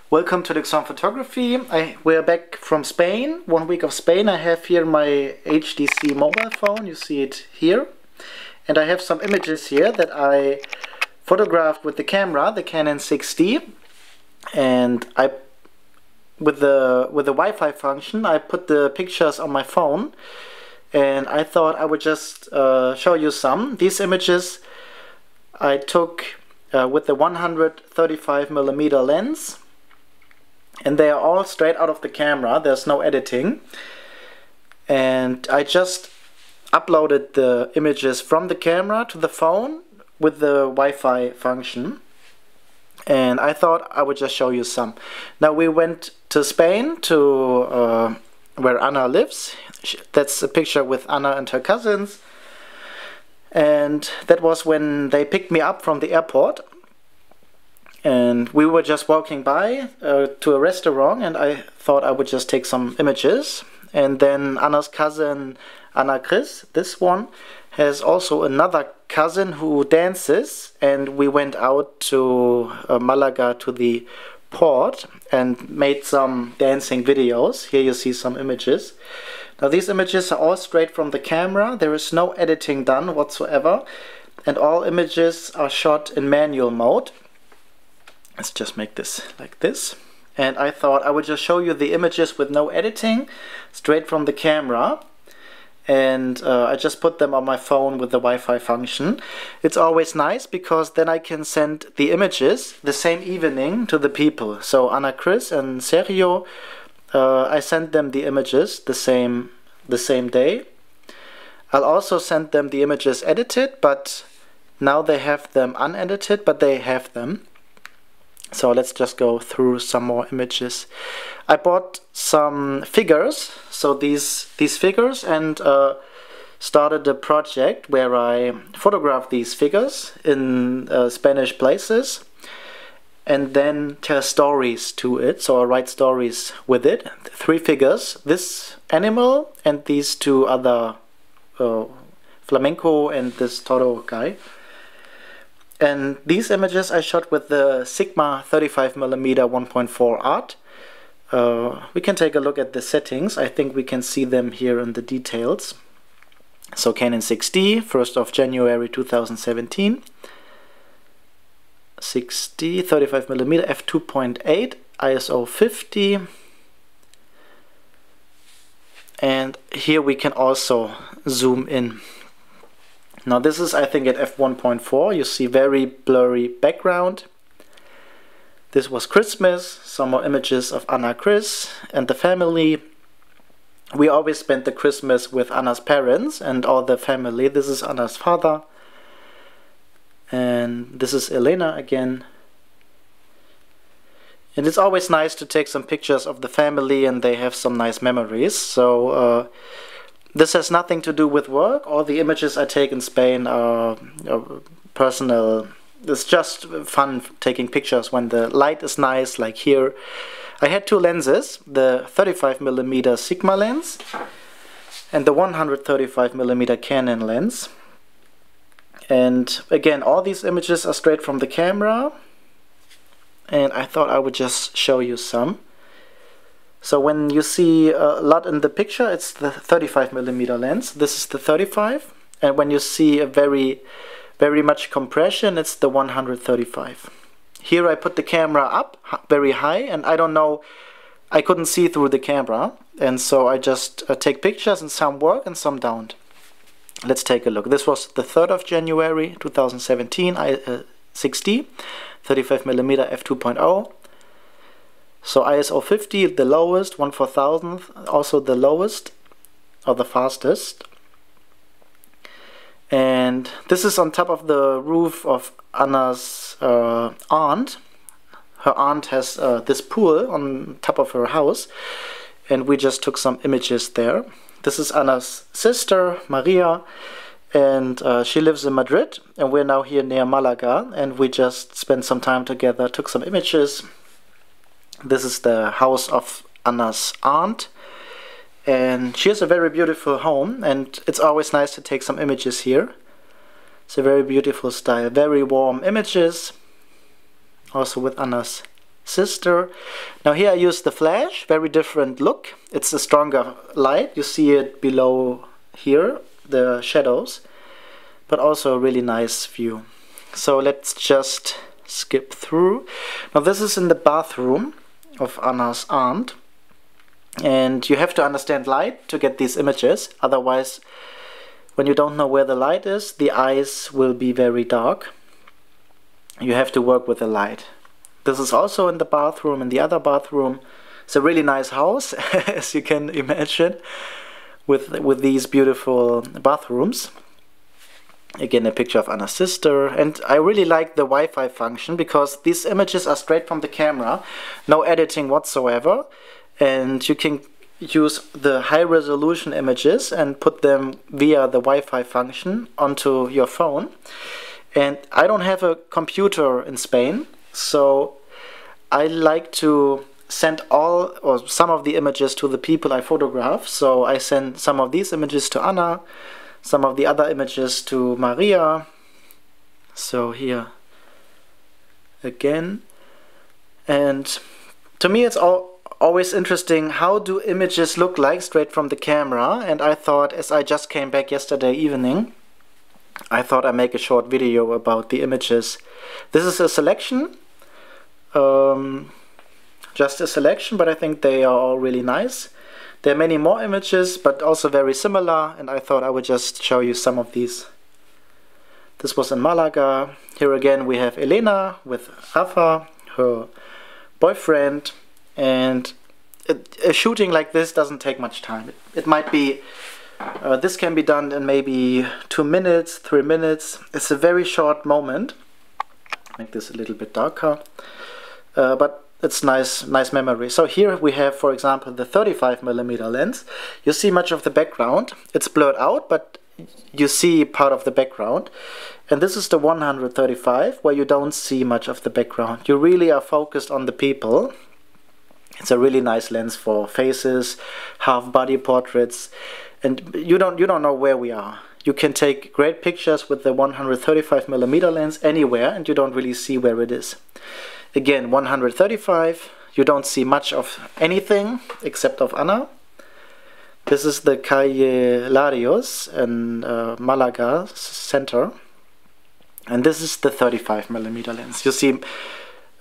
Welcome to Luxon Photography. We're back from Spain, 1 week of Spain. I have here my HTC mobile phone, you see it here. And I have some images here that I photographed with the camera, the Canon 6D. And with the Wi-Fi function, I put the pictures on my phone. And I thought I would just show you some. These images I took with the 135mm lens. And they are all straight out of the camera, there's no editing. And I just uploaded the images from the camera to the phone with the Wi-Fi function. And I thought I would just show you some. Now we went to Spain, to where Anna lives. That's a picture with Anna and her cousins. And that was when they picked me up from the airport. And we were just walking by to a restaurant, and I thought I would just take some images. And then Anna's cousin, Anna Chris, this one, has also another cousin who dances, and we went out to Malaga to the port and made some dancing videos. Here you see some images. Now these images are all straight from the camera. There is no editing done whatsoever, and all images are shot in manual mode. Let's just make this like this. And I thought I would just show you the images with no editing, straight from the camera. And I just put them on my phone with the Wi-Fi function. It's always nice because then I can send the images the same evening to the people. So Anna Chris and Sergio, I sent them the images the same day. I'll also send them the images edited, but now they have them unedited, but they have them. So let's just go through some more images. I bought some figures, so these figures, and started a project where I photograph these figures in Spanish places and then tell stories to it. So I write stories with it. 3 figures, this animal and these 2 other flamenco and this toro guy. And these images I shot with the Sigma 35mm 1.4 art. We can take a look at the settings. I think we can see them here in the details. So Canon 6D, 1st of January 2017. 6D, 35mm f2.8, ISO 50. And here we can also zoom in. Now this is, I think, at f1.4. You see very blurry background. This was Christmas. Some more images of Anna Chris and the family. We always spent the Christmas with Anna's parents and all the family. This is Anna's father. And this is Elena again. And it's always nice to take some pictures of the family, and they have some nice memories. So this has nothing to do with work. All the images I take in Spain are personal. It's just fun taking pictures when the light is nice, like here. I had 2 lenses, the 35mm Sigma lens and the 135mm Canon lens. And again, all these images are straight from the camera. And I thought I would just show you some. So when you see a lot in the picture, it's the 35mm lens. This is the 35. And when you see a very much compression, it's the 135. Here I put the camera up very high, and I don't know, I couldn't see through the camera. And so I just take pictures, and some work and some don't. Let's take a look. This was the 3rd of January 2017, 6D, 35mm f2.0. So ISO 50, the lowest, 1/4000th, also the lowest, or the fastest. And this is on top of the roof of Anna's aunt. Her aunt has this pool on top of her house, and we just took some images there. This is Anna's sister, Maria, and she lives in Madrid, and we're now here near Malaga, and we just spent some time together, took some images. This is the house of Anna's aunt, and she has a very beautiful home, and it's always nice to take some images here. It's a very beautiful style, very warm images, also with Anna's sister. Now here I use the flash, very different look. It's a stronger light. You see it below here, the shadows, but also a really nice view. So let's just skip through. Now this is in the bathroom of Anna's aunt, and you have to understand light to get these images. Otherwise, when you don't know where the light is, the eyes will be very dark. You have to work with the light. This is also in the bathroom, in the other bathroom. It's a really nice house, as you can imagine, with these beautiful bathrooms. Again, a picture of Anna's sister. And I really like the Wi-Fi function because these images are straight from the camera, no editing whatsoever. And you can use the high resolution images and put them via the Wi-Fi function onto your phone. And I don't have a computer in Spain, so I like to send all or some of the images to the people I photograph. So I send some of these images to Anna, some of the other images to Maria. So here again. And to me it's always interesting, how do images look like straight from the camera? And I thought, as I just came back yesterday evening, I thought I'd make a short video about the images. This is a selection, just a selection, but I think they are all really nice. There are many more images, but also very similar, and I thought I would just show you some of these. This was in Malaga. Here again we have Elena with Rafa, her boyfriend, and a shooting like this doesn't take much time. It might be this can be done in maybe 2 minutes, 3 minutes. It's a very short moment. Make this a little bit darker, but it's nice memory. So here we have, for example, the 35mm lens. You see much of the background. It's blurred out, but you see part of the background. And this is the 135, where you don't see much of the background. You really are focused on the people. It's a really nice lens for faces, half body portraits. And you don't know where we are. You can take great pictures with the 135mm lens anywhere, and you don't really see where it is. Again, 135, you don't see much of anything except of Anna. This is the Calle Larios in Malaga center, and this is the 35mm lens. You see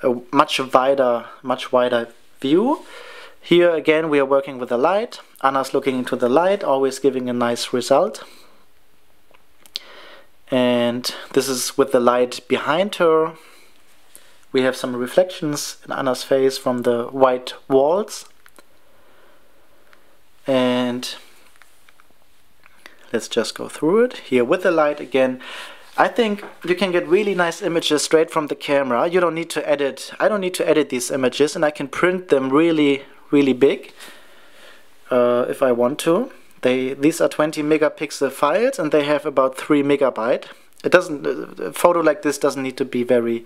a much wider view. Here again we are working with the light. Anna's looking into the light, always giving a nice result. And this is with the light behind her. We have some reflections in Anna's face from the white walls. And let's just go through it. Here with the light again. I think you can get really nice images straight from the camera. You don't need to edit. I don't need to edit these images, and I can print them really big if I want to. These are 20 megapixel files, and they have about 3 megabyte. It doesn't. A photo like this doesn't need to be very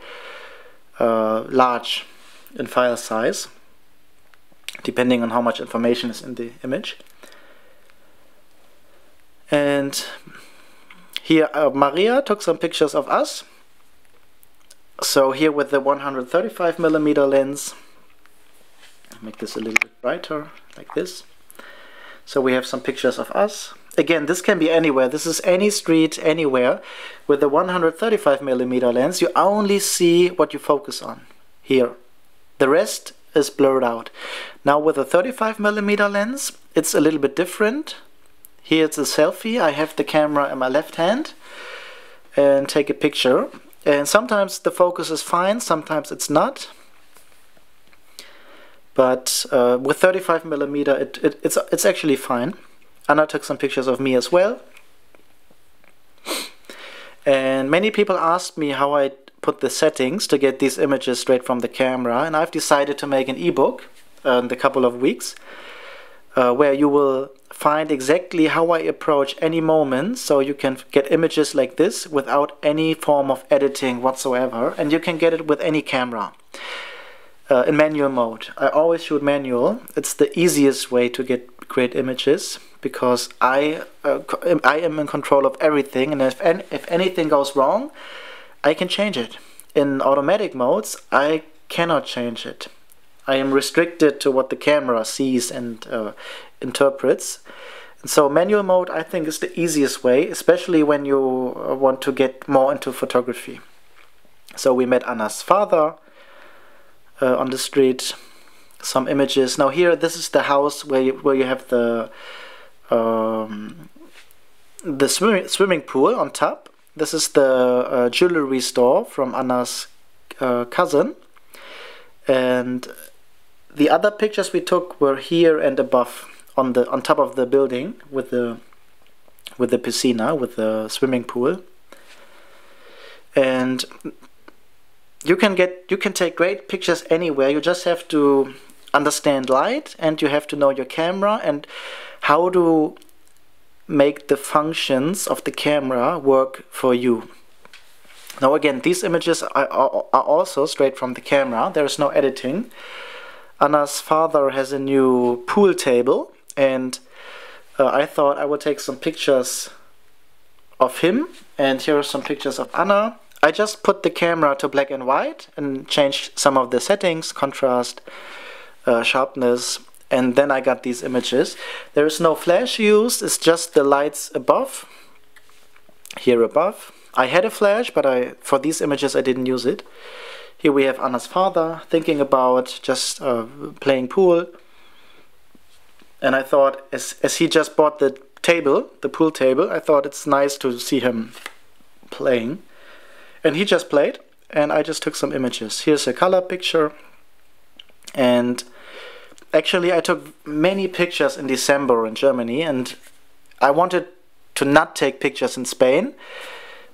large in file size, depending on how much information is in the image. And here Maria took some pictures of us. So here with the 135mm lens, make this a little bit brighter, like this. So we have some pictures of us. Again, this can be anywhere. This is any street, anywhere. With the 135mm lens, you only see what you focus on here. The rest is blurred out. Now with a 35mm lens, it's a little bit different. Here it's a selfie. I have the camera in my left hand and take a picture. And sometimes the focus is fine, sometimes it's not. But with 35mm, it's actually fine. Anna took some pictures of me as well. And many people asked me how I put the settings to get these images straight from the camera. And I've decided to make an ebook in a couple of weeks where you will find exactly how I approach any moment, so you can get images like this without any form of editing whatsoever, and you can get it with any camera in manual mode. I always shoot manual. It's the easiest way to get great images because I am in control of everything, and if anything goes wrong, I can change it. In automatic modes, I cannot change it. I am restricted to what the camera sees and interprets. And so manual mode, I think, is the easiest way, especially when you want to get more into photography. So we met Anna's father on the street. Some images. Now here, this is the house where you have the swimming pool on top. This is the jewelry store from Anna's cousin. And the other pictures we took were here and above, on top of the building with the piscina, with the swimming pool. And you can take great pictures anywhere. You just have to understand light, and you have to know your camera and how to make the functions of the camera work for you. Now again, these images are also straight from the camera. There is no editing. Anna's father has a new pool table, and I thought I would take some pictures of him, and here are some pictures of Anna. I just put the camera to black and white and changed some of the settings, contrast, sharpness, and then I got these images. There is no flash used, it's just the lights above, here above. I had a flash, but for these images I didn't use it. Here we have Anna's father thinking about just playing pool. And I thought, as he just bought the pool table, I thought it's nice to see him playing. And he just played, and I just took some images. Here's a color picture. And actually I took many pictures in December in Germany, and I wanted to not take pictures in Spain.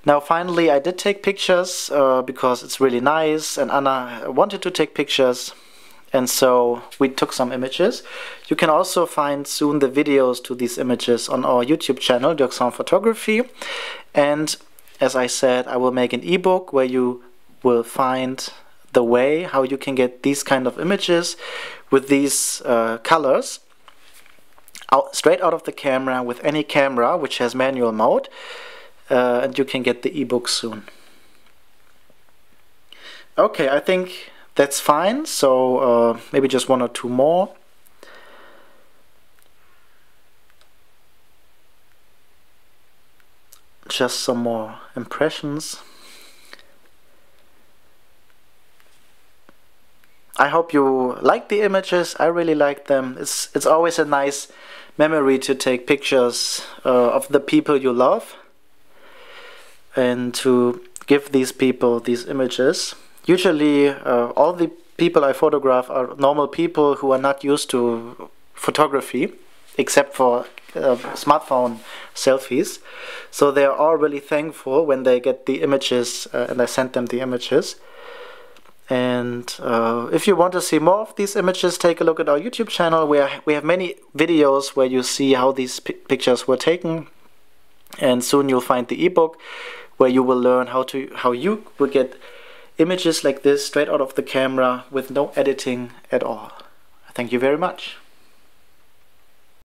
Now finally I did take pictures because it's really nice, and Anna wanted to take pictures, and so we took some images. You can also find soon the videos to these images on our YouTube channel, Dirk Sound Photography. And as I said, I will make an ebook where you will find the way how you can get these kind of images with these colors straight out of the camera with any camera which has manual mode. And you can get the ebook soon. Okay, I think that's fine. So maybe just one or two more. Just some more impressions. I hope you like the images. I really like them. It's always a nice memory to take pictures of the people you love, and to give these people these images. Usually all the people I photograph are normal people who are not used to photography, except for smartphone selfies. So they are all really thankful when they get the images and I send them the images. And if you want to see more of these images, take a look at our YouTube channel, where we have many videos where you see how these pictures were taken. And soon you'll find the ebook where you will learn how you will get images like this straight out of the camera with no editing at all. Thank you very much.